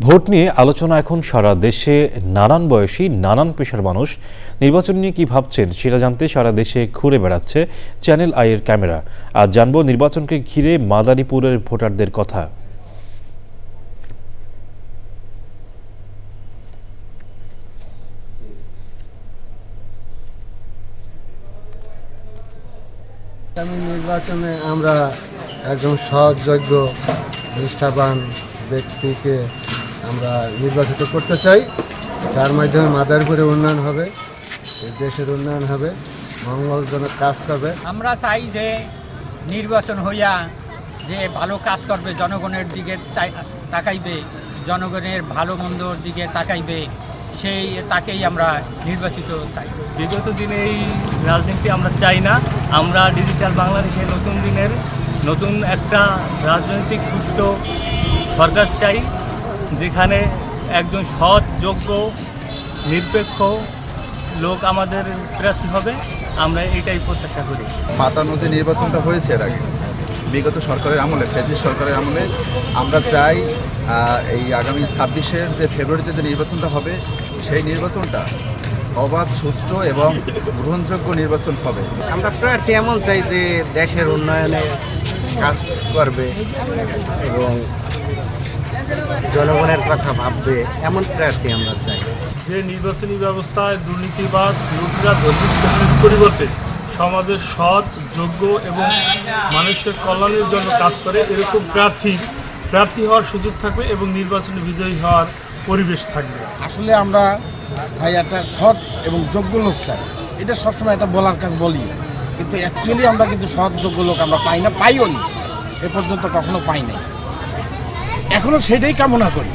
Vote নিয়ে আলোচনা এখন সারা দেশে। নানান বয়সী নানান পেশার মানুষ নির্বাচন নিয়ে কি ভাবছেন সেটা জানতে সারা দেশে ঘুরে বেড়াচ্ছে চ্যানেল আই-এর ক্যামেরা। আজ জানবো নির্বাচনকে ঘিরে মাদারীপুরের ভোটারদের কথা। নির্বাচনে আমরা একজন সহযোগ্য নিষ্ঠাবান ব্যক্তিকে আমরা নির্বাচিত করতে চাই, যার মাধ্যমে মাদারীপুরের উন্নয়ন হবে, দেশের উন্নয়ন হবে, মঙ্গলজনক কাজ করবে। আমরা চাই যে নির্বাচন হইয়া যে ভালো কাজ করবে, জনগণের দিকে তাকাইবে, জনগণের ভালো মন্দর দিকে তাকাইবে, তাকেই আমরা নির্বাচিত চাই। বিগত দিনে এই রাজনীতি আমরা চাই না। আমরা ডিজিটাল বাংলাদেশে নতুন দিনের নতুন একটা রাজনৈতিক সুষ্ঠু সরকার চাই, যেখানে একজন সৎ, যোগ্য, নিরপেক্ষ লোক আমাদের প্রার্থী হবে। আমরা এটাই প্রত্যাশা করি। পাতানো যে নির্বাচনটা হয়েছে এর আগে বিগত সরকারের আমলে, ফ্যাসিস্ট সরকারের আমলে, আমরা চাই এই আগামী 26-এর যে ফেব্রুয়ারিতে যে নির্বাচনটা হবে, সেই নির্বাচনটা অবাধ, সুষ্ঠু এবং গ্রহণযোগ্য নির্বাচন হবে। আমরা প্রার্থী এমন চাই যে দেশের উন্নয়নে কাজ করবে এবং জনগণের কথা ভাববে, এমন প্রার্থী আমরা চাই। যে নির্বাচনী ব্যবস্থায় দুর্নীতিবাজ লোকরা ধর্মীয় পরিবর্তে সমাজের সৎ, যোগ্য এবং মানুষের কল্যাণের জন্য কাজ করে, এরকম প্রার্থী হওয়ার সুযোগ থাকবে এবং নির্বাচনে বিজয়ী হওয়ার পরিবেশ থাকবে। আসলে আমরা ভাই একটা সৎ এবং যোগ্য লোক চাই। এটা সবসময় একটা বলার কাজ বলি, কিন্তু অ্যাকচুয়ালি আমরা কিন্তু সৎ যোগ্য লোক আমরা পাই না, পাইও নি, এ পর্যন্ত কখনো পাই নাই। এখনও সেটাই কামনা করি।